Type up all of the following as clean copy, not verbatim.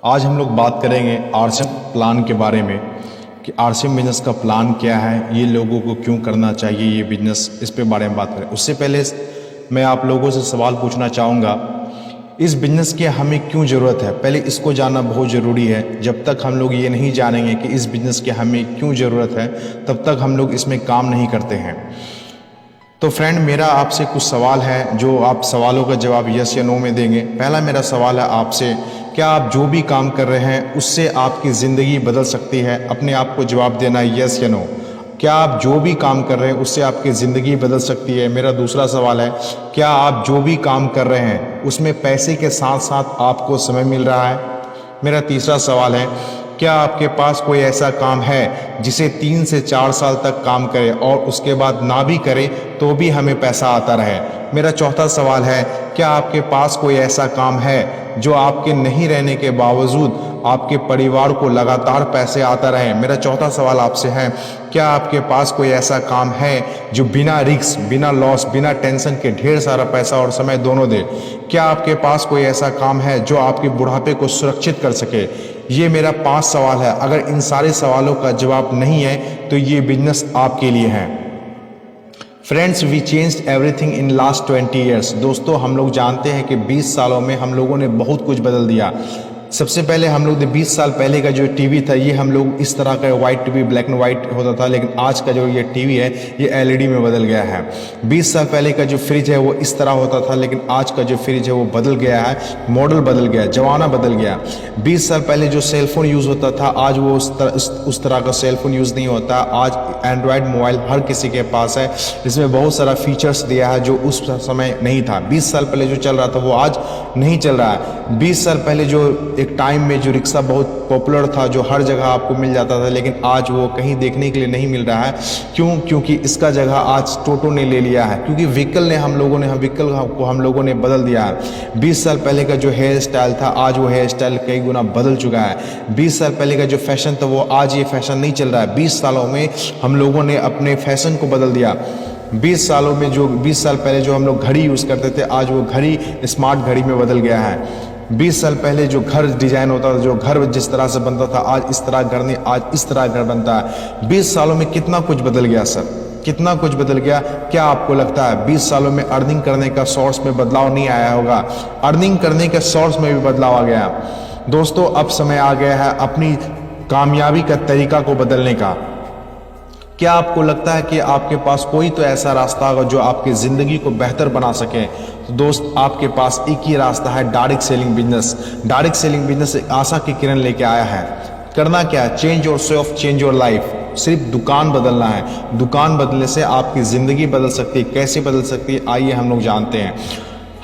आज हम लोग बात करेंगे आरसीएम प्लान के बारे में कि आरसीएम बिजनेस का प्लान क्या है, ये लोगों को क्यों करना चाहिए ये बिजनेस, इस पे बारे में बात करें। उससे पहले मैं आप लोगों से सवाल पूछना चाहूँगा, इस बिजनेस की हमें क्यों ज़रूरत है, पहले इसको जानना बहुत ज़रूरी है। जब तक हम लोग ये नहीं जानेंगे कि इस बिज़नेस की हमें क्यों ज़रूरत है, तब तक हम लोग इसमें काम नहीं करते हैं। तो फ्रेंड, मेरा आपसे कुछ सवाल है जो आप सवालों का जवाब यस या नो में देंगे। पहला मेरा सवाल है आपसे, क्या आप जो भी काम कर रहे हैं उससे आपकी ज़िंदगी बदल सकती है? अपने आप को जवाब देना है यस या नो। क्या आप जो भी काम कर रहे हैं उससे आपकी ज़िंदगी बदल सकती है? मेरा दूसरा सवाल है, क्या आप जो भी काम कर रहे हैं उसमें पैसे के साथ साथ आपको समय मिल रहा है? मेरा तीसरा सवाल है, क्या आपके पास कोई ऐसा काम है जिसे 3 से 4 साल तक काम करें और उसके बाद ना भी करें तो भी हमें पैसा आता रहे? मेरा चौथा सवाल है, क्या आपके पास कोई ऐसा काम है जो आपके नहीं रहने के बावजूद आपके परिवार को लगातार पैसे आता रहे? मेरा चौथा सवाल आपसे है, क्या आपके पास कोई ऐसा काम है जो बिना रिस्क, बिना लॉस, बिना टेंशन के ढेर सारा पैसा और समय दोनों दे? क्या आपके पास कोई ऐसा काम है जो आपके बुढ़ापे को सुरक्षित कर सके? ये मेरा 5 सवाल है। अगर इन सारे सवालों का जवाब नहीं है तो ये बिजनेस आपके लिए है। Friends, we changed everything in last 20 years. दोस्तों, हम लोग जानते हैं कि 20 सालों में हम लोगों ने बहुत कुछ बदल दिया। सबसे पहले हम लोग 20 साल पहले का जो टीवी था, ये हम लोग इस तरह का white TV, black and white होता था, लेकिन आज का जो ये टीवी है ये एलईडी में बदल गया है। 20 साल पहले का जो फ्रिज है वो इस तरह होता था, लेकिन आज का जो फ्रिज है वो बदल गया है, मॉडल बदल गया, जमाना बदल गया। 20 साल पहले जो सेलफोन यूज़ होता था, आज वो उस तरह का सेलफोन यूज़ नहीं होता। आज एंड्रॉयड मोबाइल हर किसी के पास है, जिसमें बहुत सारा फीचर्स दिया है जो उस समय नहीं था। 20 साल पहले जो चल रहा था वो आज नहीं चल रहा है। 20 साल पहले जो एक टाइम में जो रिक्शा बहुत पॉपुलर था, जो हर जगह आपको मिल जाता था, लेकिन आज वो कहीं देखने के लिए नहीं मिल रहा है। क्यों? क्योंकि इसका जगह आज टोटो ने ले लिया है, क्योंकि व्हीकल को हम लोगों ने बदल दिया है। 20 साल पहले का जो हेयर स्टाइल था, आज वो हेयर स्टाइल कई गुना बदल चुका है। 20 साल पहले का जो फैशन था वो आज ये फैशन नहीं चल रहा है। 20 सालों में हम लोगों ने अपने फैशन को बदल दिया। 20 सालों में जो 20 साल पहले जो हम लोग घड़ी यूज़ करते थे, आज वो घड़ी स्मार्ट घड़ी में बदल गया है। 20 साल पहले जो घर डिजाइन होता था, जो घर जिस तरह से बनता था, आज इस तरह घर नहीं, आज इस तरह घर बनता है। 20 सालों में कितना कुछ बदल गया सर, कितना कुछ बदल गया। क्या आपको लगता है 20 सालों में अर्निंग करने का सोर्स में बदलाव नहीं आया होगा? अर्निंग करने के सोर्स में भी बदलाव आ गया। दोस्तों, अब समय आ गया है अपनी कामयाबी का तरीका को बदलने का। क्या आपको लगता है कि आपके पास कोई तो ऐसा रास्ता होगा जो आपकी ज़िंदगी को बेहतर बना सके? तो दोस्त, आपके पास एक ही रास्ता है, direct selling business. Direct selling business एक आशा की किरण लेके आया है। करना क्या है? Change your self, change your life. सिर्फ दुकान बदलना है। दुकान बदलने से आपकी ज़िंदगी बदल सकती है। कैसे बदल सकती है, आइए हम लोग जानते हैं।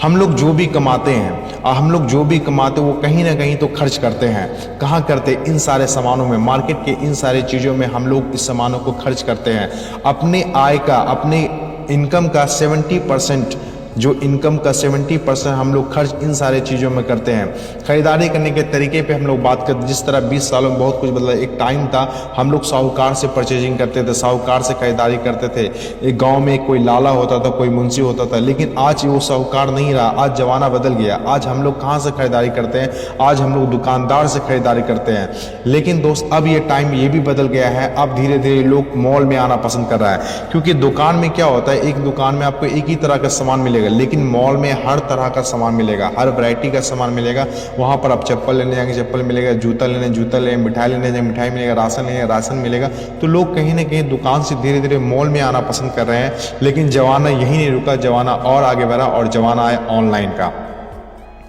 हम लोग जो भी कमाते हैं और हम लोग जो भी कमाते हैं वो कहीं ना कहीं तो खर्च करते हैं। कहाँ करते? इन सारे सामानों में, मार्केट के इन सारे चीज़ों में हम लोग इस सामानों को खर्च करते हैं। अपने आय का, अपने इनकम का 70%, जो इनकम का 70% हम लोग खर्च इन सारे चीज़ों में करते हैं। खरीदारी करने के तरीके पे हम लोग बात करते, जिस तरह 20 सालों में बहुत कुछ बदला। एक टाइम था हम लोग साहूकार से परचेजिंग करते थे, साहूकार से खरीदारी करते थे। एक गांव में कोई लाला होता था, कोई मुंशी होता था, लेकिन आज वो साहूकार नहीं रहा। आज जमाना बदल गया। आज हम लोग कहाँ से खरीदारी करते हैं? आज हम लोग दुकानदार से खरीदारी करते हैं। लेकिन दोस्त, अब ये टाइम ये भी बदल गया है। अब धीरे धीरे लोग मॉल में आना पसंद कर रहा है, क्योंकि दुकान में क्या होता है, एक दुकान में आपको एक ही तरह का सामान मिलेगा, लेकिन मॉल में हर तरह का सामान मिलेगा, हर वैरायटी का सामान मिलेगा। वहाँ पर आप चप्पल लेने जाएंगे, चप्पल मिलेगा, जूता लेने जूता लेंगे, मिठाई लेने जाएंगे, मिठाई मिलेगा, राशन लेंगे, राशन मिलेगा। तो लोग कहीं ना कहीं दुकान से धीरे धीरे मॉल में आना पसंद कर रहे हैं। लेकिन जमाना यही नहीं रुका, जमाना और आगे बढ़ा और जमाना है ऑनलाइन का।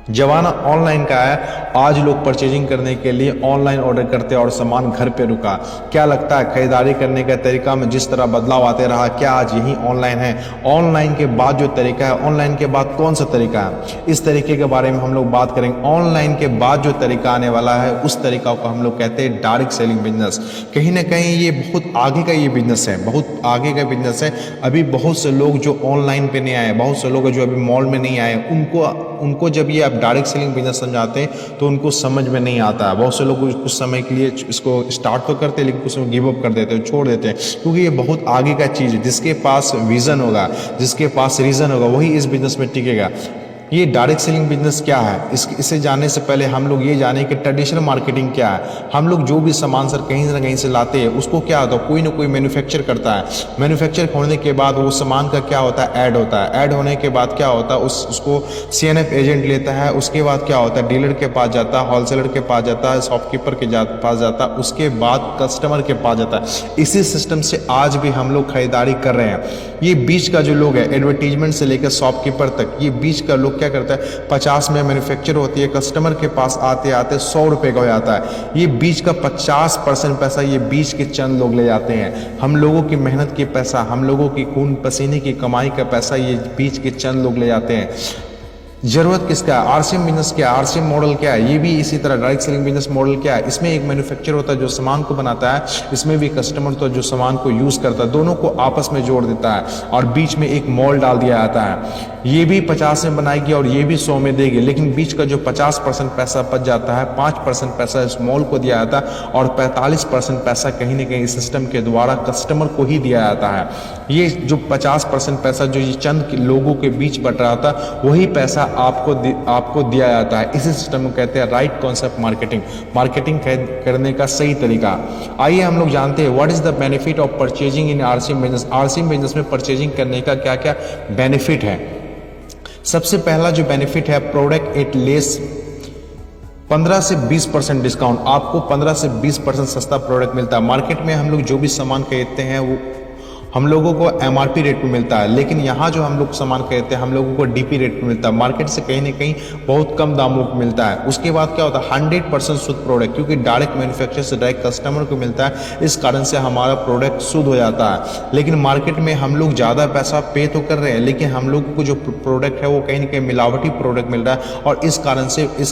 जमाना ऑनलाइन का है। आज लोग परचेजिंग करने के लिए ऑनलाइन ऑर्डर करते हैं और सामान घर पे रुका। क्या लगता है खरीदारी करने का तरीका में जिस तरह बदलाव आते रहा, क्या आज यही ऑनलाइन है? ऑनलाइन के बाद जो तरीका है, ऑनलाइन के बाद कौन सा तरीका है, इस तरीके के बारे में हम लोग बात करेंगे। ऑनलाइन के बाद जो तरीका आने वाला है, उस तरीका को हम लोग कहते हैं डायरेक्ट सेलिंग बिजनेस। कहीं ना कहीं ये बहुत आगे का ये बिजनेस है, बहुत आगे का बिजनेस है। अभी बहुत से लोग जो ऑनलाइन पे नहीं आए, बहुत से लोग जो अभी मॉल में नहीं आए, उनको जब ये डायरेक्ट सेलिंग बिजनेस समझाते हैं तो उनको समझ में नहीं आता है। बहुत से लोग कुछ समय के लिए इसको स्टार्ट तो करते हैं, लेकिन कुछ गिव अप कर देते हैं, छोड़ देते हैं, क्योंकि ये बहुत आगे का चीज़ है। जिसके पास विज़न होगा, जिसके पास रीज़न होगा, वही इस बिजनेस में टिकेगा। ये डायरेक्ट सेलिंग बिजनेस क्या है, इसे जानने से पहले हम लोग ये जाने कि ट्रेडिशनल मार्केटिंग क्या है। हम लोग जो भी सामान सर कहीं ना कहीं से लाते हैं, उसको क्या होता है, कोई ना कोई मैन्युफैक्चर करता है। मैन्युफैक्चर होने के बाद वो सामान का क्या होता है, ऐड होता है। ऐड होने के बाद क्या होता है, उसको CNF एजेंट लेता है। उसके बाद क्या होता है, डीलर के पास जाता है, होलसेलर के पास जाता है, शॉपकीपर के पास जाता है, उसके बाद कस्टमर के पास जाता है। इसी सिस्टम से आज भी हम लोग खरीदारी कर रहे हैं। ये बीच का जो लोग है, एडवर्टीजमेंट से लेकर शॉपकीपर तक, ये बीच का लोग क्या करता है, 50 में मैन्युफैक्चर होती है, कस्टमर के पास आते आते 100 रुपये का हो जाता है। ये बीच का 50% पैसा ये बीच के चंद लोग ले जाते हैं। हम लोगों की मेहनत की पैसा, हम लोगों की खून पसीने की कमाई का पैसा ये बीच के चंद लोग ले जाते हैं। जरूरत किसका है, RCM बिजनेस क्या है, RCM मॉडल क्या है, ये भी इसी तरह डायरेक्ट सेलिंग बिजनेस मॉडल क्या है। इसमें एक मैन्युफैक्चर होता है जो सामान को बनाता है, इसमें भी कस्टमर होता है जो सामान को यूज करता है, दोनों को आपस में जोड़ देता है और बीच में एक मॉल डाल दिया जाता है। ये भी 50 में बनाएगी और ये भी 100 में देगी, लेकिन बीच का जो 50% पैसा बच जाता है, 5% पैसा इस मॉल को दिया जाता है और 45% पैसा कहीं ना कहीं सिस्टम के द्वारा कस्टमर को ही दिया जाता है। ये जो 50% पैसा जो ये चंद लोगों के बीच बट रहा था, वही पैसा आपको दिया जाता है। इसी सिस्टम को कहते हैं राइट कॉन्सेप्ट मार्केटिंग, मार्केटिंग करने का सही तरीका। आइए हम लोग जानते हैं what is the benefit of purchasing in RCM business. RCM business में परचेजिंग करने का क्या क्या बेनिफिट है। सबसे पहला जो बेनिफिट है, प्रोडक्ट एट लेस 15 से 20% डिस्काउंट। आपको 15 से 20% सस्ता प्रोडक्ट मिलता है। मार्केट में हम लोग जो भी सामान खरीदते हैं वो हम लोगों को MRP रेट पे मिलता है, लेकिन यहाँ जो हम लोग सामान खरीदते हैं हम लोगों को DP रेट पे मिलता है। मार्केट से कहीं ना कहीं बहुत कम दामों पे मिलता है। उसके बाद क्या होता है, 100% शुद्ध प्रोडक्ट, क्योंकि डायरेक्ट मैन्युफैक्चर से डायरेक्ट कस्टमर को मिलता है, इस कारण से हमारा प्रोडक्ट शुद्ध हो जाता है। लेकिन मार्केट में हम लोग ज़्यादा पैसा पे तो कर रहे हैं, लेकिन हम लोगों को जो प्रोडक्ट है वो कहीं ना कहीं मिलावटी प्रोडक्ट मिल रहा है और इस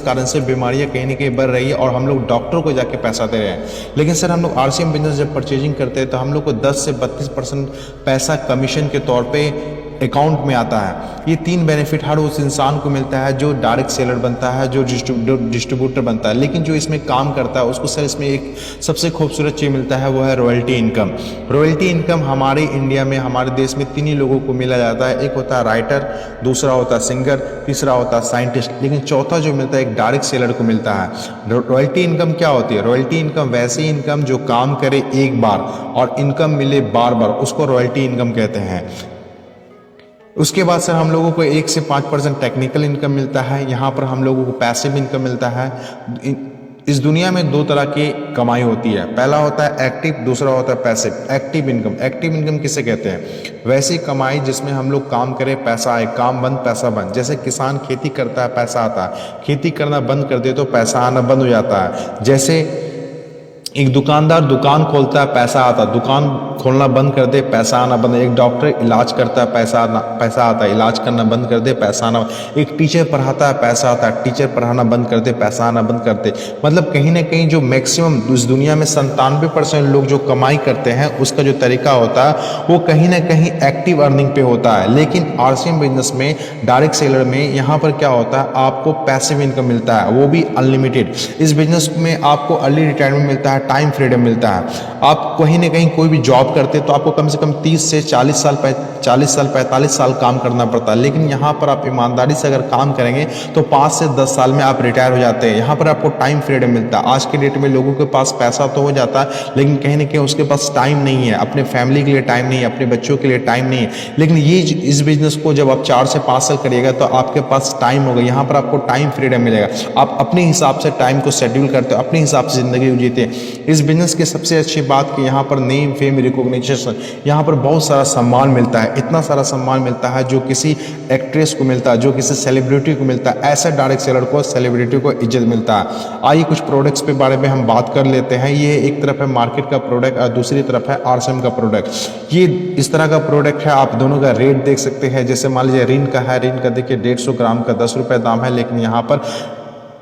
कारण से बीमारियाँ कहीं ना कहीं बढ़ रही है और हम लोग डॉक्टर को जाके पैसा दे रहे हैं। लेकिन सर हम लोग RCM बिजनेस जब परचेजिंग करते हैं तो हम लोग को 10 से 32% पैसा कमीशन के तौर पे अकाउंट में आता है। ये 3 बेनिफिट हर उस इंसान को मिलता है जो डायरेक्ट सेलर बनता है, जो डिस्ट्रीब्यूटर बनता है। लेकिन जो इसमें काम करता है उसको सर इसमें एक सबसे खूबसूरत चीज़ मिलता है, वो है रॉयल्टी इनकम। रॉयल्टी इनकम हमारे इंडिया में, हमारे देश में 3 ही लोगों को मिला जाता है। एक होता है राइटर, दूसरा होता है सिंगर, तीसरा होता है साइंटिस्ट, लेकिन चौथा जो मिलता है एक डायरेक्ट सेलर को मिलता है। रॉयल्टी इनकम क्या होती है? रॉयल्टी इनकम वैसी इनकम जो काम करे एक बार और इनकम मिले बार बार, उसको रॉयल्टी इनकम कहते हैं। उसके बाद सर हम लोगों को 1 से 5% टेक्निकल इनकम मिलता है। यहाँ पर हम लोगों को पैसिव इनकम मिलता है। इस दुनिया में 2 तरह की कमाई होती है, पहला होता है एक्टिव, दूसरा होता है पैसिव। एक्टिव इनकम किसे कहते हैं? वैसी कमाई जिसमें हम लोग काम करें पैसा आए, काम बंद पैसा बंद। जैसे किसान खेती करता है पैसा आता है, खेती करना बंद कर दे तो पैसा आना बंद हो जाता है। जैसे एक दुकानदार दुकान खोलता है पैसा आता है, दुकान खोलना बंद कर दे पैसा आना बंद। एक डॉक्टर इलाज करता है पैसा आता है, इलाज करना बंद कर दे पैसा आना। एक टीचर पढ़ाता है पैसा आता है, टीचर पढ़ाना बंद कर दे पैसा आना बंद कर दे। मतलब कहीं ना कहीं जो मैक्सिमम इस दुनिया में 97% लोग जो कमाई करते हैं उसका जो तरीका होता है वो कहीं ना कहीं एक्टिव अर्निंग पे होता है। लेकिन RCM बिजनेस में, डायरेक्ट सेलर में, यहाँ पर क्या होता है, आपको पैसिव इनकम मिलता है, वो भी अनलिमिटेड। इस बिजनेस में आपको अर्ली रिटायरमेंट मिलता है, टाइम फ्रीडम मिलता है। आप कहीं ना कहीं कोई भी जॉब करते तो आपको कम से कम 30 से 40 साल 45 साल काम करना पड़ता है, लेकिन यहाँ पर आप ईमानदारी से अगर काम करेंगे तो 5 से 10 साल में आप रिटायर हो जाते हैं। यहाँ पर आपको टाइम फ्रीडम मिलता है। आज के डेट में लोगों के पास पैसा तो हो जाता है, लेकिन कहीं ना कहीं उसके पास टाइम नहीं है, अपने फैमिली के लिए टाइम नहीं है, अपने बच्चों के लिए टाइम नहीं है। लेकिन इस बिजनेस को जब आप 4 से 5 साल करिएगा तो आपके पास टाइम होगा। यहाँ पर आपको टाइम फ्रीडम मिलेगा, आप अपने हिसाब से टाइम को शेड्यूल करते हो, अपने हिसाब से ज़िंदगी जीते हैं। इस बिजनेस की सबसे अच्छी बात कि यहाँ पर नेम, फेम, रिकॉग्निशन, यहाँ पर बहुत सारा सम्मान मिलता है। इतना सारा सम्मान मिलता है जो किसी एक्ट्रेस को मिलता है, जो किसी सेलिब्रिटी को मिलता है, ऐसा डायरेक्ट सेलर को, सेलिब्रिटी को इज्जत मिलता है। आइए कुछ प्रोडक्ट्स के बारे में हम बात कर लेते हैं। ये एक तरफ है मार्केट का प्रोडक्ट और दूसरी तरफ है RCM का प्रोडक्ट। ये इस तरह का प्रोडक्ट है, आप दोनों का रेट देख सकते हैं। जैसे मान लीजिए रिन का है, रिन का देखिए 150 ग्राम का 10 रुपये दाम है, लेकिन यहाँ पर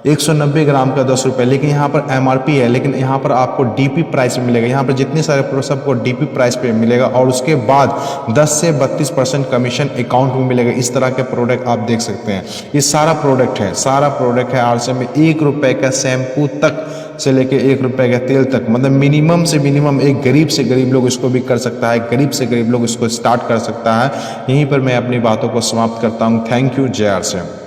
190 ग्राम का 10 रुपये, लेकिन यहाँ पर MRP है, लेकिन यहाँ पर आपको DP प्राइस में मिलेगा। यहाँ पर जितने सारे प्रोडक्ट आपको DP प्राइस पे मिलेगा और उसके बाद 10 से 32% कमीशन अकाउंट में मिलेगा। इस तरह के प्रोडक्ट आप देख सकते हैं। ये सारा प्रोडक्ट है RCM में। 1 रुपये का शैम्पू तक से लेके 1 रुपये का तेल तक, मतलब मिनिमम से मिनिमम एक गरीब से गरीब लोग इसको भी कर सकता है, गरीब से गरीब लोग इसको स्टार्ट कर सकता है। यहीं पर मैं अपनी बातों को समाप्त करता हूँ। Thank you. जय RCM।